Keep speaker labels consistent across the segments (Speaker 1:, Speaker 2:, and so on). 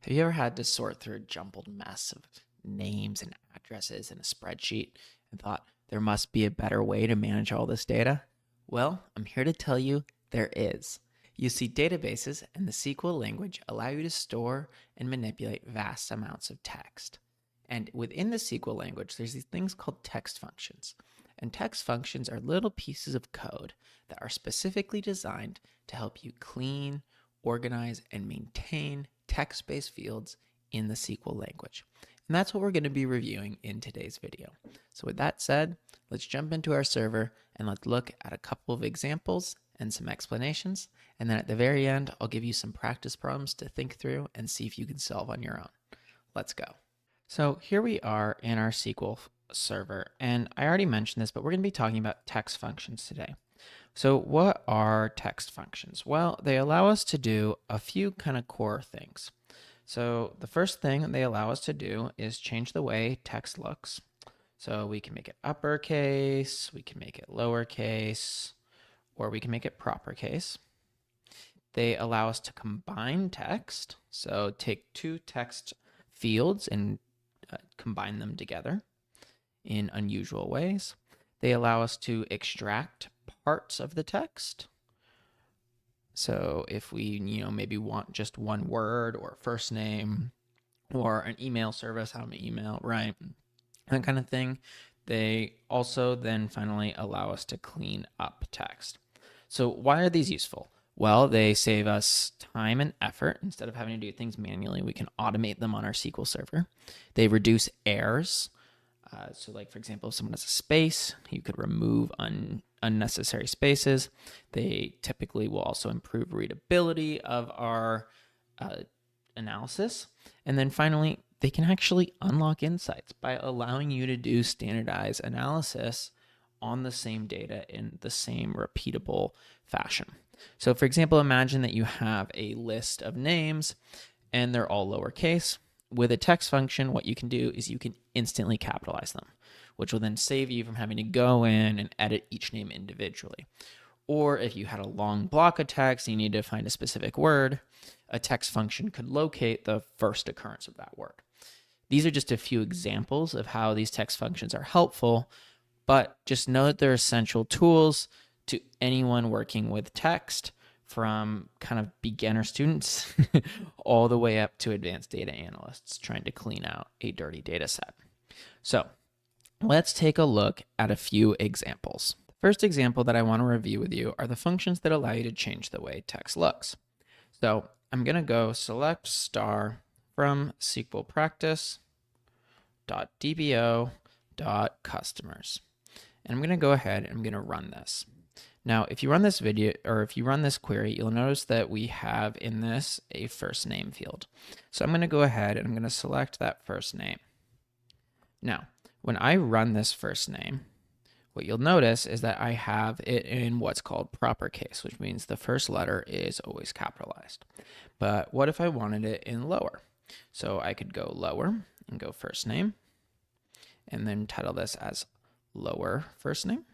Speaker 1: Have you ever had to sort through a jumbled mess of names and addresses in a spreadsheet and thought there must be a better way to manage all this data? Well, I'm here to tell you there is. You see, databases and the SQL language allow you to store and manipulate vast amounts of text. And within the SQL language, there's these things called text functions. And text functions are little pieces of code that are specifically designed to help you clean, organize, and maintain text-based fields in the SQL language. And that's what we're going to be reviewing in today's video. So with that said, let's jump into our server and let's look at a couple of examples and some explanations. And then at the very end, I'll give you some practice problems to think through and see if you can solve on your own. Let's go. So here we are in our SQL server. And I already mentioned this, but we're going to be talking about text functions today. So what are text functions? Well, they allow us to do a few kind of core things. So the first thing they allow us to do is change the way text looks. So we can make it uppercase, we can make it lowercase, or we can make it proper case. They allow us to combine text. So take two text fields and combine them together in unusual ways. They allow us to extract parts of the text. So if we, maybe want just one word or first name or an email service, how many email, right? That kind of thing. They also then finally allow us to clean up text. So why are these useful? Well, they save us time and effort. Instead of having to do things manually, we can automate them on our SQL server. They reduce errors. So like, for example, if someone has a space, you could remove unnecessary spaces. They typically will also improve readability of our analysis. And then finally, they can actually unlock insights by allowing you to do standardized analysis on the same data in the same repeatable fashion. So for example, imagine that you have a list of names and they're all lowercase. With a text function, what you can do is you can instantly capitalize them, which will then save you from having to go in and edit each name individually. Or if you had a long block of text and you need to find a specific word, a text function could locate the first occurrence of that word. These are just a few examples of how these text functions are helpful, but just know that they're essential tools to anyone working with text, from kind of beginner students all the way up to advanced data analysts trying to clean out a dirty data set. So let's take a look at a few examples. The first example that I want to review with you are the functions that allow you to change the way text looks. So I'm going to go select star from SQL practice.dbo.customers. And I'm going to go ahead and I'm going to run this. Now, if you run this video, or if you run this query, you'll notice that we have in this a first name field. So I'm going to go ahead and I'm going to select that first name. Now, when I run this first name, what you'll notice is that I have it in what's called proper case, which means the first letter is always capitalized. But what if I wanted it in lower? So I could go lower and go first name, and then title this as lower first name.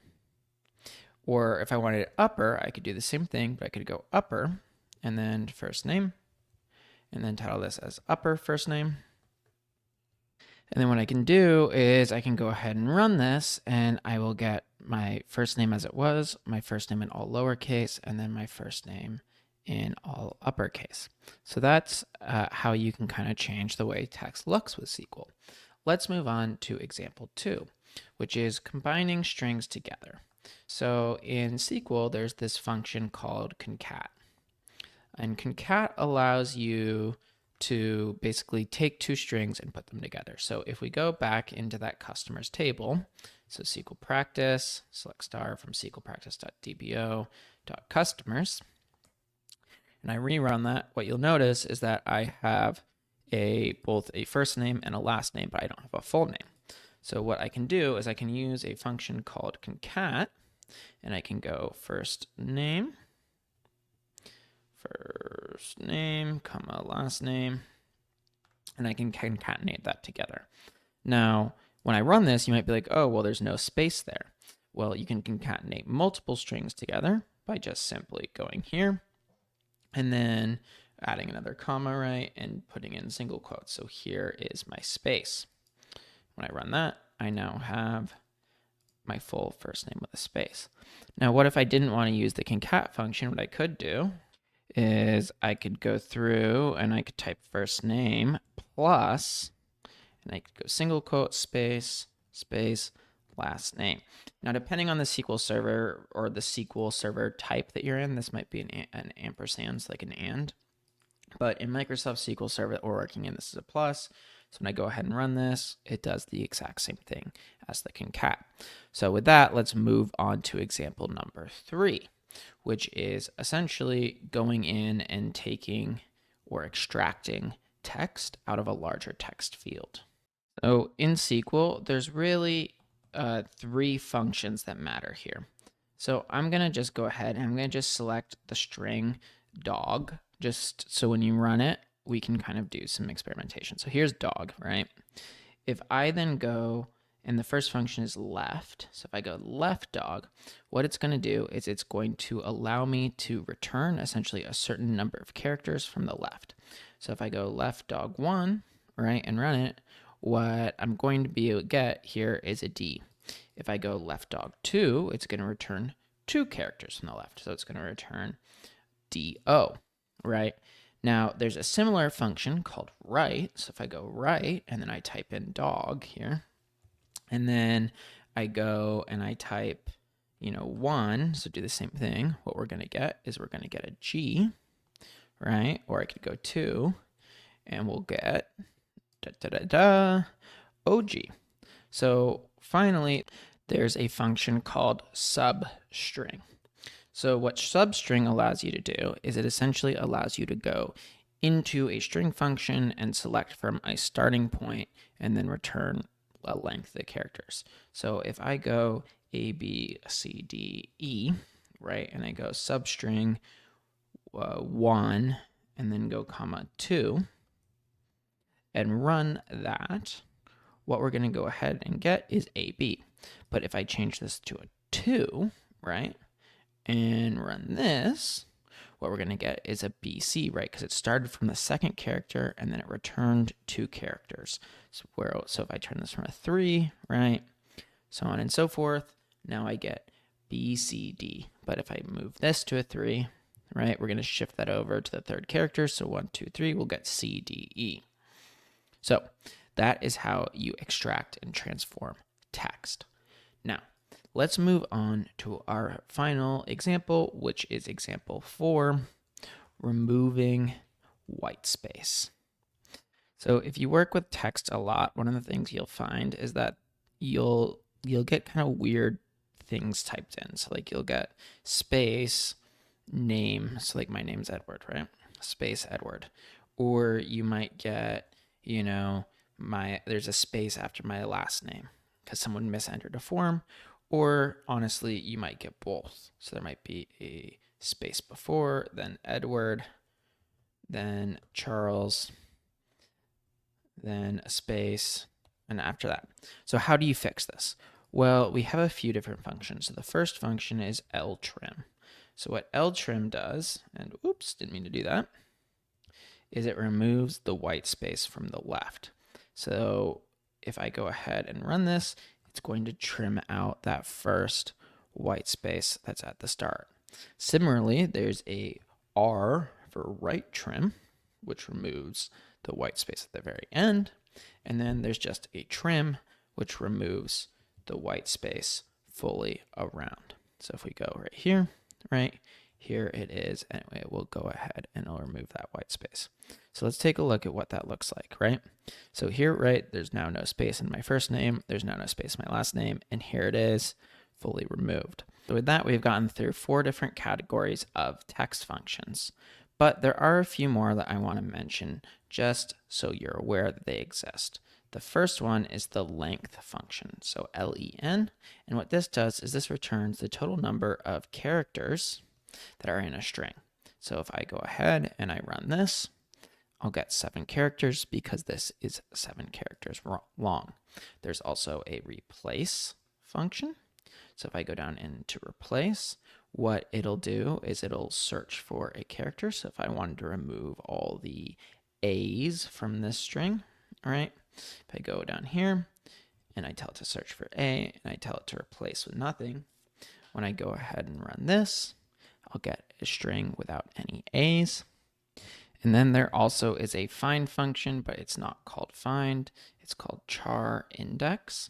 Speaker 1: Or if I wanted it upper, I could do the same thing, but I could go upper and then first name, and then title this as upper first name. And then what I can do is I can go ahead and run this, and I will get my first name as it was, my first name in all lowercase, and then my first name in all uppercase. So that's how you can kind of change the way text looks with SQL. Let's move on to example 2, which is combining strings together. So in SQL, there's this function called concat. And concat allows you to basically take two strings and put them together. So if we go back into that customers table, so SQL practice, select star from SQL practice.dbo.customers, and I rerun that, what you'll notice is that I have both a first name and a last name, but I don't have a full name. So what I can do is I can use a function called concat, and I can go first name, comma, last name, and I can concatenate that together. Now, when I run this, you might be like, oh, well, there's no space there. Well, you can concatenate multiple strings together by just simply going here and then adding another comma, right, and putting in single quotes. So here is my space. When I run that, I now have my full first name with a space. Now, what if I didn't want to use the concat function? What I could do is I could go through and I could type first name plus, and I could go single quote, space, space, last name. Now, depending on the SQL Server or the SQL Server type that you're in, this might be an ampersand, so like an and. But in Microsoft SQL Server that we're working in, this is a plus. So when I go ahead and run this, it does the exact same thing as the concat. So with that, let's move on to example number 3, which is essentially going in and taking or extracting text out of a larger text field. So in SQL, there's really 3 functions that matter here. So I'm going to just go ahead and I'm going to just select the string dog, just so when you run it, we can kind of do some experimentation. So here's dog, right? If I then go, and the first function is left, so if I go left dog, what it's going to do is it's going to allow me to return essentially a certain number of characters from the left. So if I go left dog 1, right, and run it, what I'm going to be able to get here is a D. If I go left dog 2, it's going to return 2 characters from the left. So it's going to return DO, right? Now, there's a similar function called right. So if I go right, and then I type in dog here, and then I go and I type, 1, so do the same thing, what we're going to get is we're going to get a G, right? Or I could go 2, and we'll get OG. So finally, there's a function called substring. So what substring allows you to do is it essentially allows you to go into a string function and select from a starting point and then return a length of characters. So if I go A, B, C, D, E, right, and I go substring 1 and then go comma 2 and run that, what we're going to go ahead and get is AB. But if I change this to a 2, right, and run this, what we're going to get is a BC, right? Because it started from the second character and then it returned 2 characters. So if I turn this from a 3, right, so on and so forth, now I get BCD. But if I move this to a 3, right, we're going to shift that over to the third character. So 1, 2, 3, we'll get CDE. So that is how you extract and transform text. Now, let's move on to our final example, which is example 4, removing whitespace. So if you work with text a lot, one of the things you'll find is that you'll get kind of weird things typed in. So like you'll get space, name, so like my name's Edward, right? Space Edward. Or you might get, there's a space after my last name because someone misentered a form. Or honestly, you might get both. So there might be a space before, then Edward, then Charles, then a space, and after that. So how do you fix this? Well, we have a few different functions. So the first function is ltrim. So what ltrim does, and oops, didn't mean to do that, is it removes the white space from the left. So if I go ahead and run this, it's going to trim out that first white space that's at the start. Similarly, there's a R for right trim, which removes the white space at the very end. And then there's just a trim, which removes the white space fully around. So if we go right here, here it is, and it will go ahead and it'll remove that white space. So let's take a look at what that looks like, right? So here, there's now no space in my first name, there's now no space in my last name, and here it is, fully removed. So with that, we've gotten through 4 different categories of text functions, but there are a few more that I want to mention just so you're aware that they exist. The first one is the length function, so len, and what this does is this returns the total number of characters that are in a string. So if I go ahead and I run this, I'll get 7 characters because this is 7 characters long. There's also a replace function. So if I go down into replace, what it'll do is it'll search for a character. So if I wanted to remove all the A's from this string, all right, if I go down here and I tell it to search for A and I tell it to replace with nothing, when I go ahead and run this, I'll get a string without any A's. And then there also is a find function, but it's not called find. It's called char index.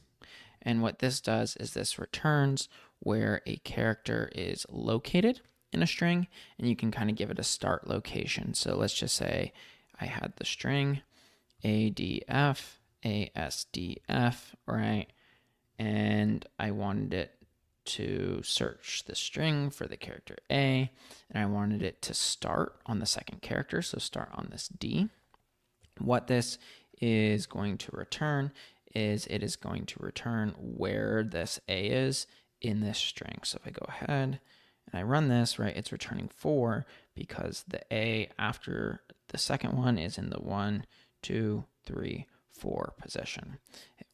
Speaker 1: And what this does is this returns where a character is located in a string, and you can kind of give it a start location. So let's just say I had the string ADF, ASDF, right? And I wanted it to search the string for the character A, and I wanted it to start on the second character, so start on this D. What this is going to return is it is going to return where this A is in this string. So if I go ahead and I run this, right, it's returning 4 because the A after the second one is in the 1, 2, 3, 4 position.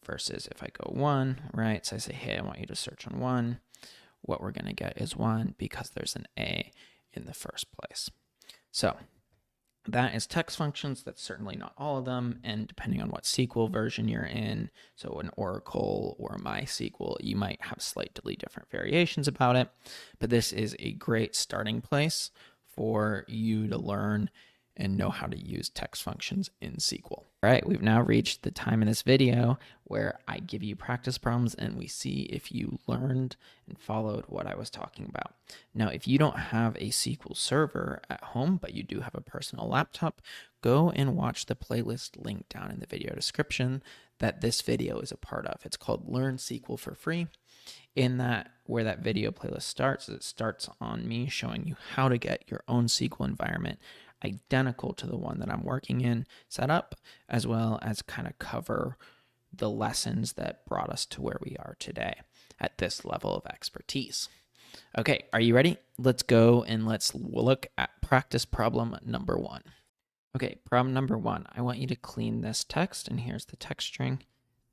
Speaker 1: Versus if I go 1, right, so I say, hey, I want you to search on 1, what we're going to get is 1 because there's an A in the first place. So that is text functions. That's certainly not all of them. And depending on what SQL version you're in, so an Oracle or MySQL, you might have slightly different variations about it. But this is a great starting place for you to learn and know how to use text functions in SQL. All right, we've now reached the time in this video where I give you practice problems and we see if you learned and followed what I was talking about. Now, if you don't have a SQL Server at home, but you do have a personal laptop, go and watch the playlist linked down in the video description that this video is a part of. It's called Learn SQL for Free. In that, where that video playlist starts, it starts on me showing you how to get your own SQL environment identical to the one that I'm working in set up, as well as kind of cover the lessons that brought us to where we are today at this level of expertise. Okay, are you ready? Let's go and let's look at practice problem number 1. Okay, problem number 1. I want you to clean this text, and here's the text string.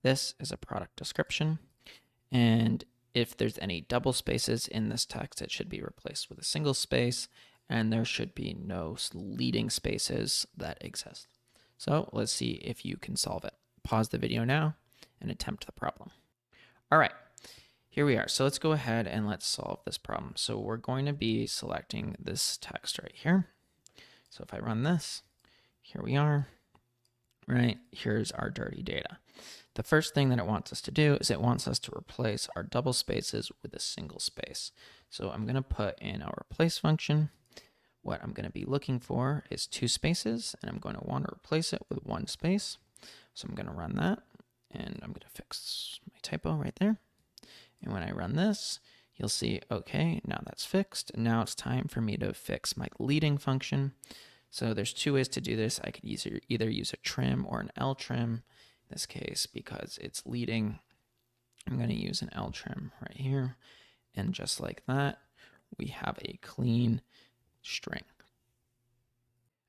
Speaker 1: This is a product description, and if there's any double spaces in this text, it should be replaced with a single space, and there should be no leading spaces that exist. So let's see if you can solve it. Pause the video now and attempt the problem. All right, here we are. So let's go ahead and let's solve this problem. So we're going to be selecting this text right here. So if I run this, here we are, right? Here's our dirty data. The first thing that it wants us to do is it wants us to replace our double spaces with a single space. So I'm going to put in our replace function. What I'm going to be looking for is 2 spaces, and I'm going to want to replace it with 1 space. So I'm going to run that, and I'm going to fix my typo right there. And when I run this, you'll see, okay, now that's fixed. Now it's time for me to fix my leading function. So there's 2 ways to do this. I could either use a trim or an L trim. In this case, because it's leading, I'm going to use an L trim right here. And just like that, we have a clean string.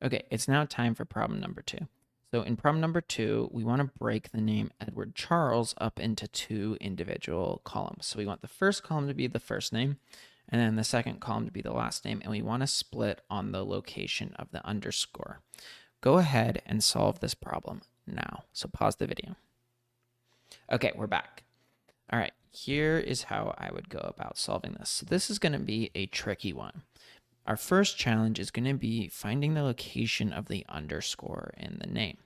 Speaker 1: Okay, it's now time for problem number 2. So in problem number 2, we want to break the name Edward Charles up into 2 individual columns. So we want the first column to be the first name, and then the second column to be the last name, and we want to split on the location of the underscore. Go ahead and solve this problem now. So pause the video. Okay, we're back. All right, here is how I would go about solving this. So this is going to be a tricky one. Our first challenge is going to be finding the location of the underscore in the name.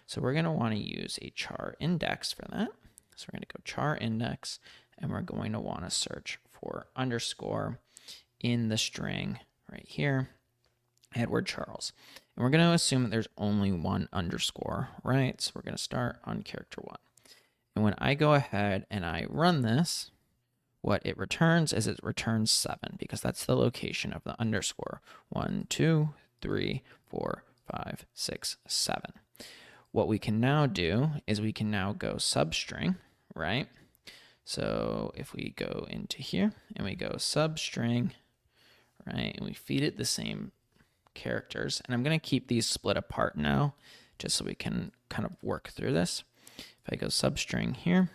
Speaker 1: So we're going to want to use a char index for that. So we're going to go char index, and we're going to want to search for underscore in the string right here, Edward Charles. And we're going to assume that there's only 1 underscore, right? So we're going to start on character 1. And when I go ahead and I run this, what it returns is it returns 7 because that's the location of the underscore. 1, 2, 3, 4, 5, 6, 7. What we can now do is we can now go substring, right? So if we go into here and we go substring, right, and we feed it the same characters, and I'm going to keep these split apart now just so we can kind of work through this. If I go substring here,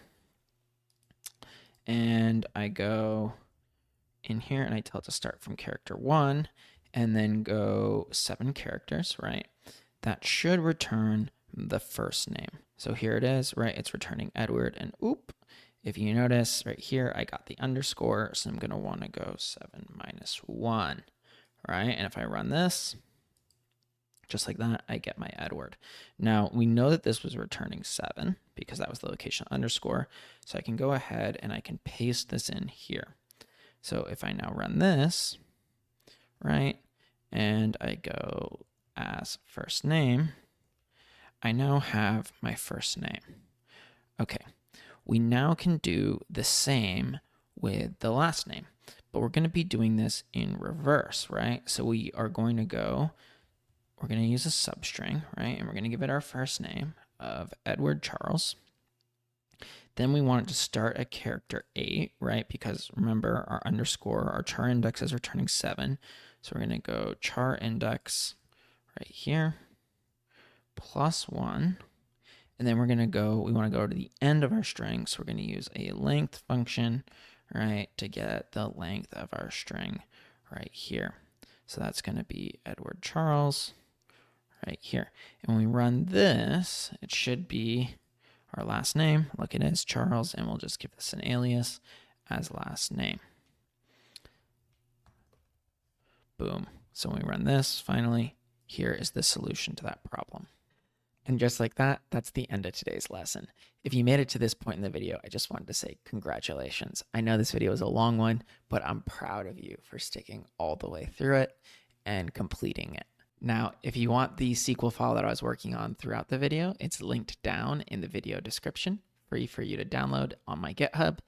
Speaker 1: and I go in here and I tell it to start from character 1 and then go 7 characters, right? That should return the first name. So here it is, right? It's returning Edward, and if you notice right here, I got the underscore, so I'm going to want to go 7 minus 1, right? And if I run this, just like that, I get my Edward. Now, we know that this was returning 7 because that was the location underscore. So I can go ahead and I can paste this in here. So if I now run this, right, and I go as first name, I now have my first name. Okay, we now can do the same with the last name, but we're going to be doing this in reverse, right? So we are going to go, we're going to use a substring, right? And we're going to give it our first name of Edward Charles. Then we want it to start at character 8, right? Because remember, our underscore, our char index is returning 7. So we're going to go char index right here, plus 1. And then we're going to go, we want to go to the end of our string. So we're going to use a length function, right, to get the length of our string right here. So that's going to be Edward Charles right here. And when we run this, it should be our last name. Look, it is Charles, and we'll just give this an alias as last name. Boom. So when we run this, finally, here is the solution to that problem. And just like that, that's the end of today's lesson. If you made it to this point in the video, I just wanted to say congratulations. I know this video is a long one, but I'm proud of you for sticking all the way through it and completing it. Now, if you want the SQL file that I was working on throughout the video, it's linked down in the video description, free for you to download on my GitHub.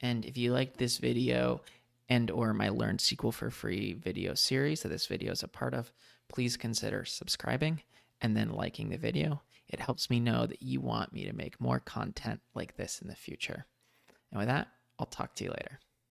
Speaker 1: And if you liked this video and or my Learn SQL for Free video series that this video is a part of, please consider subscribing and then liking the video. It helps me know that you want me to make more content like this in the future. And with that, I'll talk to you later.